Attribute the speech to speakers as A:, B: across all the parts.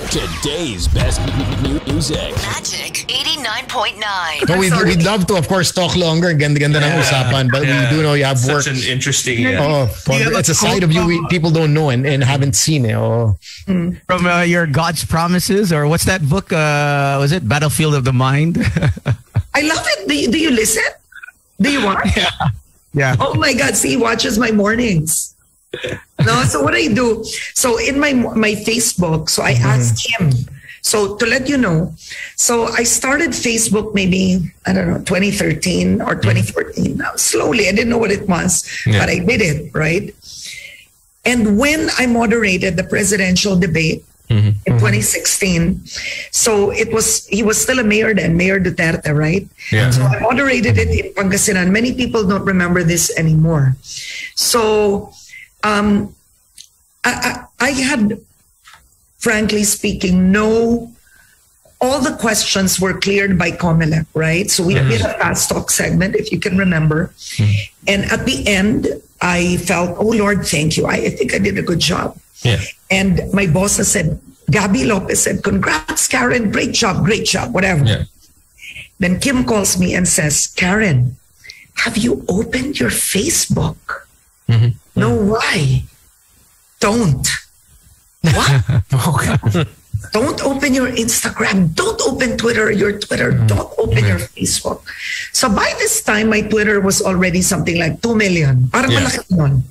A: Today's best music.
B: Magic 89.9.
C: So we'd love to, of course, talk longer. Ganda ng usapan. But we do know you have work.
D: Such an interesting...
C: it's a side of you people don't know and haven't seen it.
E: From your God's Promises, or what's that book? Was it Battlefield of the Mind?
F: I love it. Do you listen? Do you watch?
E: Yeah.
F: Oh my God. See, he watches my mornings. No, so what I do, so in my Facebook, so I asked him. So to let you know, so I started Facebook maybe, I don't know, 2013 or 2014. Now, slowly, I didn't know what it was, but I did it, right? And when I moderated the presidential debate in 2016, so he was still a mayor then, Mayor Duterte, right?
D: Yeah.
F: So I moderated it in Pangasinan. Many people don't remember this anymore. So I had, frankly speaking, all the questions were cleared by COMELEC, right? So we did a fast talk segment, if you can remember. And at the end, I felt, oh Lord, thank you. I think I did a good job.
D: Yeah.
F: And my boss said, Gabby Lopez said, congrats, Karen, great job, whatever.
D: Yeah.
F: Then Kim calls me and says, Karen, have you opened your Facebook? No, why? Don't. What? Don't open your Instagram. Don't open your Twitter. Don't open your Facebook. So by this time, my Twitter was already something like 2 million. Parang malaki nun.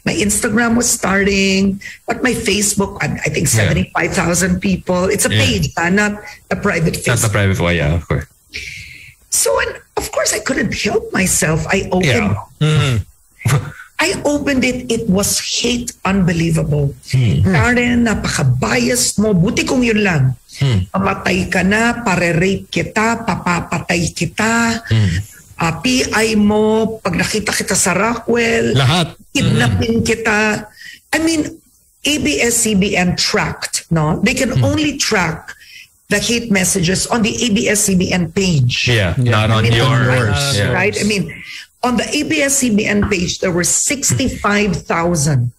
F: My Instagram was starting, but my Facebook, I think 75,000 people. It's a page, not a private Facebook.
D: Not a private one, yeah, of course.
F: So, and of course, I couldn't help myself. I opened I opened it. It was hate unbelievable. Karen, napaka-biased mo. Buti kung yun lang. Pamatay ka na, pare-rape kita, papapatay kita. PI mo, pag nakita kita sa Rockwell,
C: lahat.
F: Kidnapping kita. I mean, ABS-CBN tracked, no? They can only track the hate messages on the ABS-CBN page.
D: Not on yours.
F: Right? I mean, on the ABS-CBN page, there were 65,000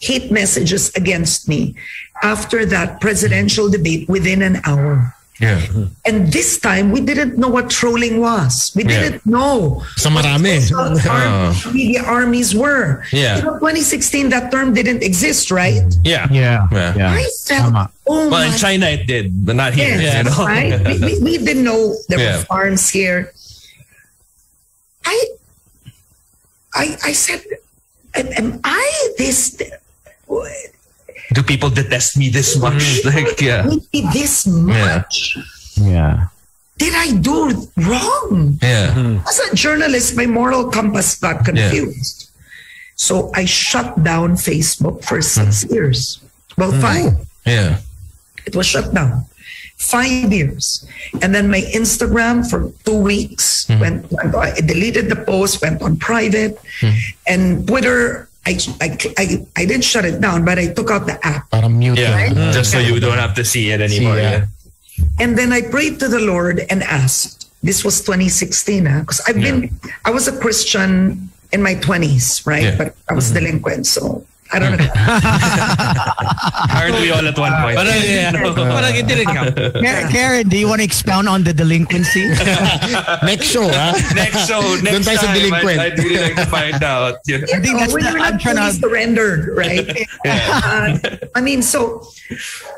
F: hate messages against me after that presidential debate within an hour.
D: Yeah.
F: And this time, we didn't know what trolling was. We didn't know
C: so marami.
F: What media armies were.
D: Yeah.
F: You know, 2016, that term didn't exist, right?
D: Yeah.
F: I felt,
D: well, in China it did, but not here.
F: Yes,
D: you know?
F: Right? we didn't know there were farms here. I said, am I this?
D: Do people detest me this much?
F: This much?
E: Yeah.
F: Did I do wrong?
D: Yeah.
F: As a journalist, my moral compass got confused. So I shut down Facebook for 6 years. Well, 5.
D: Yeah.
F: It was shut down. 5 years. And then my Instagram for 2 weeks I deleted the post, went on private. And Twitter, I didn't shut it down, but I took out the app.
C: Para mute.
F: Right?
D: Just so you don't have to see it anymore.
F: And then I prayed to the Lord and asked, this was 2016, because I was a Christian in my 20s, right? But I was delinquent, so I don't know.
D: Aren't we all at one point?
E: But it didn't count. Karen, do you want to expound on the delinquency?
C: Next show,
D: Next show, next time. I'd really like to find out.
E: I think that's
F: when you're not fully surrendered, right? I mean, so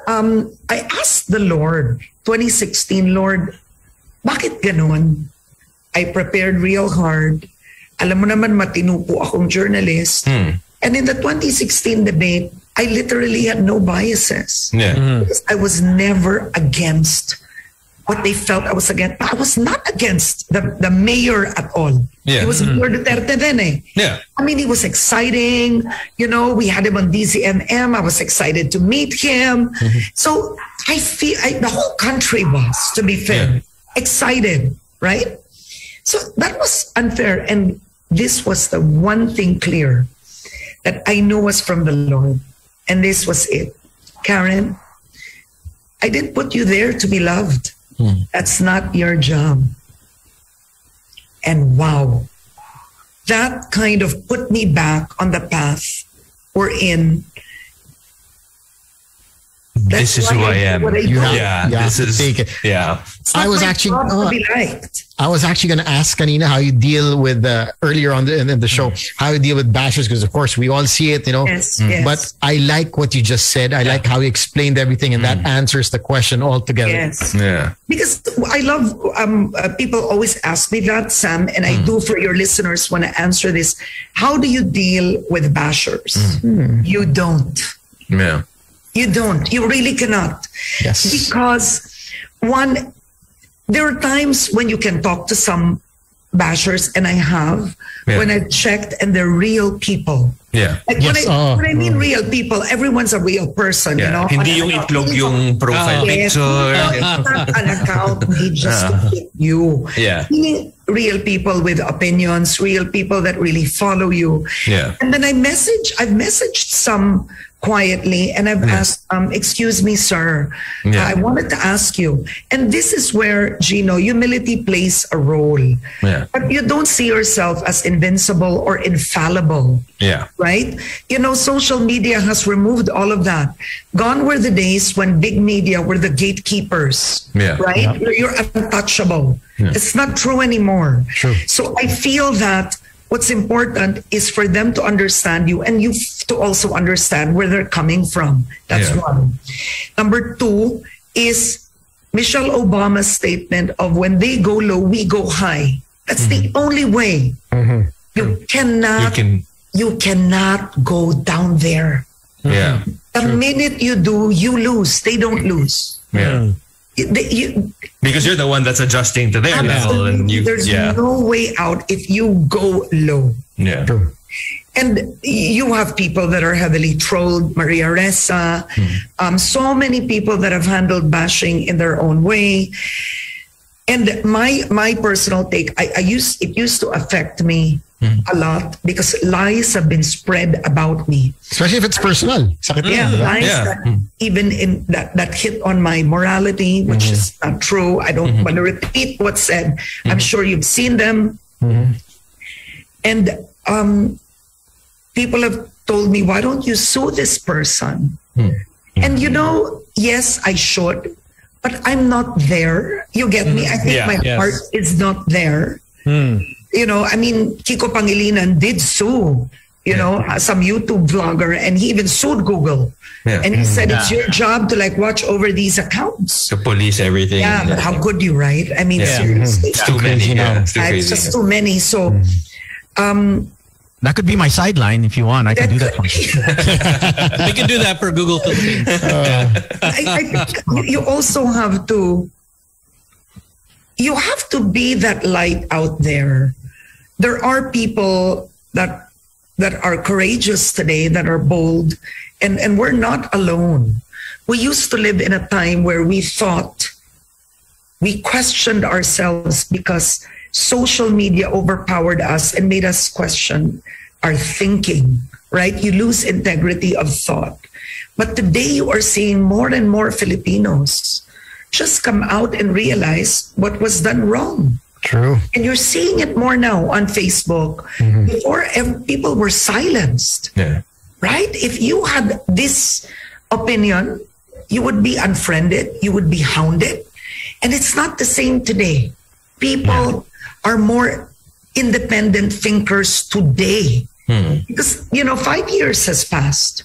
F: I asked the Lord, 2016, Lord, bakit ganon? I prepared real hard. Alam mo naman, matino po akong journalist. And in the 2016 debate, I literally had no biases. Because I was never against what they felt I was against. I was not against the mayor at all. He was Mayor Duterte then. I mean, he was exciting. You know, we had him on DZMM. I was excited to meet him. So I feel the whole country was, to be fair, excited, right? So that was unfair. And this was the one thing clear that I knew was from the Lord. And this was it. Karen, I didn't put you there to be loved. That's not your job. And wow, that kind of put me back on the path we're in.
D: this is who I am. This is
C: take it.
D: Yeah.
C: I was actually
F: to be liked.
C: I was actually going to ask Kanina how you deal with earlier on in the show, how you deal with bashers, because of course we all see it,
F: Yes.
C: But I like what you just said. I like how you explained everything, and that answers the question altogether.
F: Yes.
D: Yeah.
F: Because I love people always ask me that, Sam, and I do for your listeners when I answer this. How do you deal with bashers? You don't.
D: Yeah.
F: You don't. You really cannot.
C: Yes.
F: Because one, there are times when you can talk to some bashers, and I have, when I've checked, and they're real people.
D: Yeah.
F: Like
C: Yes.
F: when I mean real people, everyone's a real person,
D: Hindi yung itlog yung profile picture.
F: It's not an account made just to hit you.
D: Yeah.
F: Meaning real people with opinions, real people that really follow you.
D: Yeah.
F: And then I've messaged some quietly, and I've asked, excuse me, sir, I wanted to ask you. And this is where, Gino, humility plays a role.
D: Yeah.
F: But you don't see yourself as invincible or infallible.
D: Yeah.
F: Right? Social media has removed all of that. Gone were the days when big media were the gatekeepers.
D: Yeah.
F: Right? You're untouchable. It's not true anymore.
C: True.
F: So I feel that what's important is for them to understand you, and you to also understand where they're coming from. That's one. Number two is Michelle Obama's statement of when they go low, we go high. That's the only way. You cannot go down there.
D: Yeah.
F: The minute you do, you lose. They don't lose.
D: Yeah. Because you're the one that's adjusting to their level, and
F: there's no way out if you go low.
D: Yeah.
C: True.
F: And you have people that are heavily trolled, Maria Ressa, so many people that have handled bashing in their own way. And my personal take, it used to affect me a lot because lies have been spread about me.
C: Especially if it's personal. Sakit
F: Yeah,
C: yan,
F: lies that even in that hit on my morality, which is not true. I don't want to repeat what's said. I'm sure you've seen them. And people have told me, why don't you sue this person? And yes, I should, but I'm not there. You get me? I think my heart is not there. Kiko Pangilinan did sue, some YouTube vlogger, and he even sued Google. Yeah. And he said, it's your job to watch over these accounts.
D: To police everything.
F: Yeah, but how could you, right? I mean, seriously.
D: It's too many.
F: It's just too many. So,
E: that could be my sideline if you want. I can do that for you.
G: We can do that for Google Philippines.
F: I think you also have to be that light out there. There are people that are courageous today, that are bold, and we're not alone. We used to live in a time where we questioned ourselves because social media overpowered us and made us question our thinking, right? You lose integrity of thought. But today you are seeing more and more Filipinos just come out and realize what was done wrong.
C: True.
F: And you're seeing it more now on Facebook. Before, people were silenced, right? If you had this opinion, you would be unfriended, you would be hounded. And it's not the same today. People are more independent thinkers today. Because, 5 years has passed,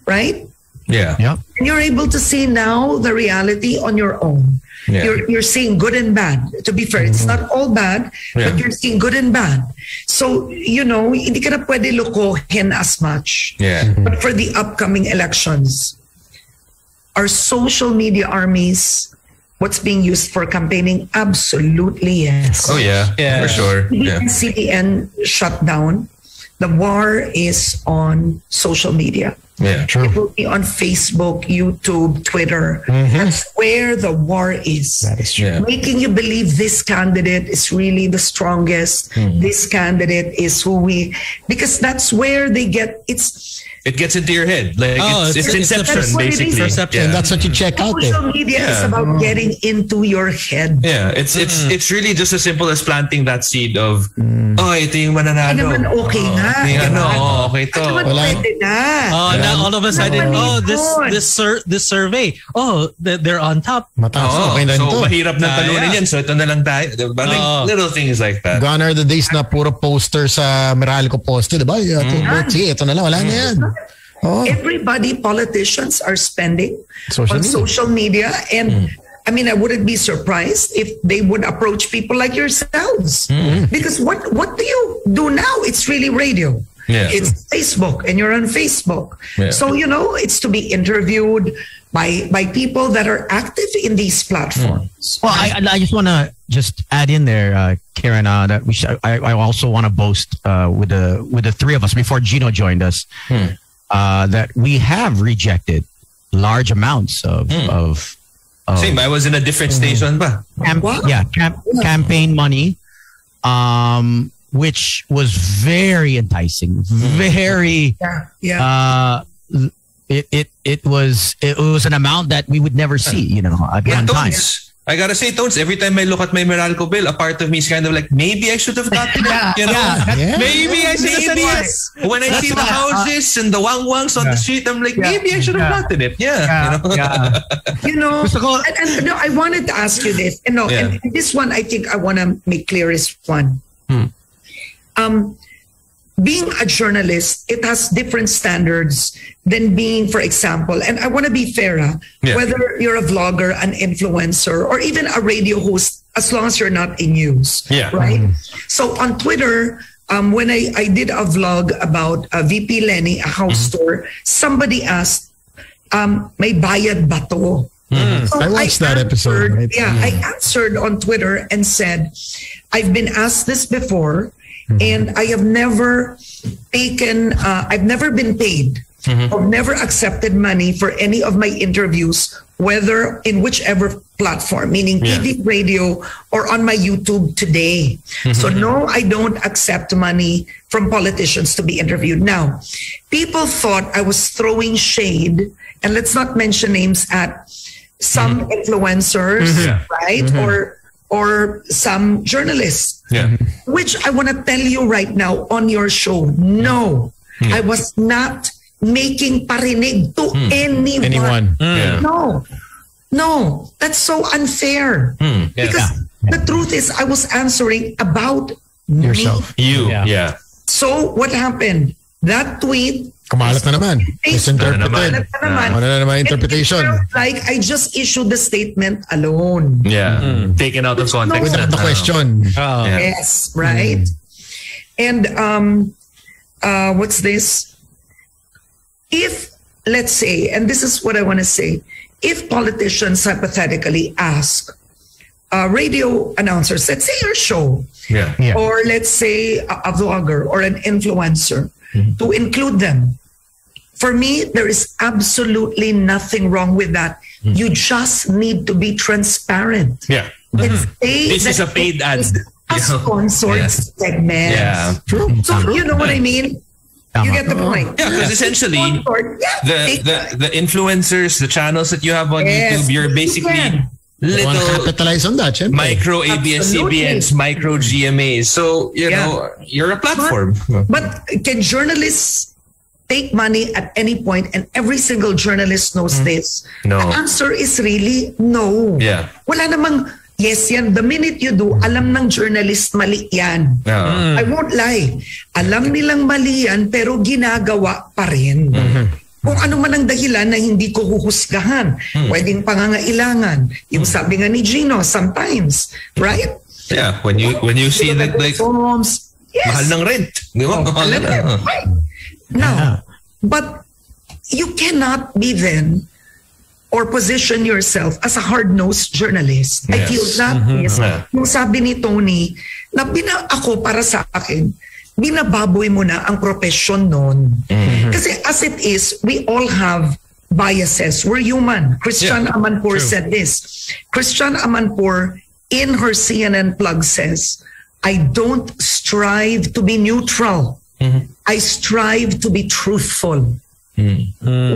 F: right?
D: Yeah.
F: And you're able to see now the reality on your own. You're seeing good and bad. To be fair, it's not all bad, but you're seeing good and bad. So, hindi ka na pwede lokohin as much.
D: Yeah.
F: But for the upcoming elections, our social media armies, what's being used for campaigning? Absolutely yes.
D: Oh, yeah. For sure.
F: CBN shut down. The war is on social media.
D: Yeah, true.
F: It will be on Facebook, YouTube, Twitter. That's where the war is.
C: That is true.
D: Yeah.
F: Making you believe this candidate is really the strongest. This candidate is because that's where they get,
D: it gets into your head. Like it's inception,
F: that's what it is.
D: basically.
A: Perception.
C: And that's what you check out there.
F: Social media is about getting into your head.
D: Yeah, it's really just as simple as planting that seed of, ito yung mananalo.
F: Ay naman, okay nga.
D: Okay to.
F: Ay naman, pwede na.
A: Now all of a sudden, this survey, they're on top.
C: Mataas, okay na
D: so
C: ito.
D: mahirap na talunin yan. So ito na lang tayo. Diba? Like, little things like that.
C: Gone are the days na puro poster sa Meralco poster, diba? Sige, ito na lang, wala na yan.
F: Everybody, politicians are spending on
C: Social media.
F: social media. And I mean, I wouldn't be surprised if they would approach people like yourselves. Because what do you do now? It's really radio.
D: Yeah.
F: It's Facebook and you're on Facebook.
D: Yeah.
F: So, it's to be interviewed by people that are active in these platforms.
E: Well, I just want to just add in there, Karen, that I also want to boast with the three of us before Gino joined us that we have rejected large amounts of
D: Same, I was in a different station ba?
E: Campaign money, which was very enticing, very. It was an amount that we would never see, at one time.
D: I gotta say, Tones, every time I look at my Meralco bill, a part of me is kind of like, maybe I should have gotten it. Maybe I should have said yes. When I see the houses and the wang-wangs on the street, I'm like, maybe I should have gotten it.
F: And I wanted to ask you this. And this one, I think I want to make clear is one. Being a journalist, it has different standards than being, for example, and I want to be fair, whether you're a vlogger, an influencer, or even a radio host, as long as you're not in news, right? So on Twitter, when I did a vlog about VP Lenny, a house tour, somebody asked, may bayad ba to? So
C: I watched that episode. Right?
F: I answered on Twitter and said, I've been asked this before, and I have never I've never been paid. I've never accepted money for any of my interviews, whether in whichever platform, meaning TV, radio, or on my YouTube today. So no, I don't accept money from politicians to be interviewed. Now, people thought I was throwing shade, and let's not mention names, at some influencers, right? Or some journalists, which I want to tell you right now on your show, no, I was not making parinig to anyone. No, that's so unfair. Because the truth is, I was answering about
C: yourself.
F: Me. So what happened? That tweet,
C: kumalat na naman. Misinterpreted. Ano na naman interpretation?
F: Like I just issued the statement alone.
D: Taken out of context.
C: Without the question.
F: Yes, right. And what's this? If, let's say, and this is what I want to say, if politicians hypothetically ask radio announcers, let's say your show, or let's say a vlogger or an influencer, to include them. For me, there is absolutely nothing wrong with that. You just need to be transparent. And say
D: this is a paid ad.
F: A sponsored segment.
C: True.
F: So you know what I mean? You get the point.
D: Yeah, because essentially, the influencers, the channels that you have on YouTube, you're basically little
C: capitalize on that,
D: micro ABS-CBNs, micro GMAs. So, you know, you're a platform.
F: But can journalists take money at any point? And every single journalist knows this.
D: No.
F: The answer is really no. Wala namang yes yan. The minute you do, alam ng journalist mali yan. I won't lie. Alam nilang mali yan, pero ginagawa pa rin. Kung ano man ang dahilan na hindi ko huhusgahan. Pwedeng pangangailangan. Yung sabi nga ni Gino, sometimes. Right?
D: Yeah. When you see that, like,
F: forms,
D: mahal ng rent. Di ba?
F: Right. Now, but you cannot be then or position yourself as a hard-nosed journalist. I feel that is yung sabi ni Tony na ako para sa akin, binababoy mo na ang profesyon nun. Kasi as it is, we all have biases. We're human. Christian Amanpour said this. Christian Amanpour in her CNN plug says, I don't strive to be neutral. I strive to be truthful.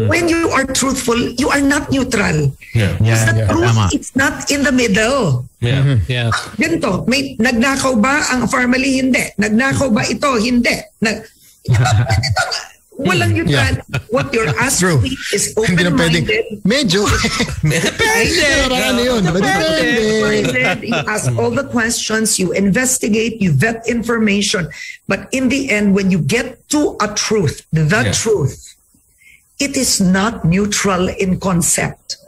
F: When you are truthful, you are not neutral. Because the truth, it's not in the middle. Ganito, may nagnakaw ba ang family? Hindi. Nagnakaw ba ito? Hindi. Walang neutral. What you're asking is open-minded.
C: Medyo. Depende.
F: You ask all the questions, you investigate, you vet information. But in the end, when you get to a truth, the truth, it is not neutral in concept.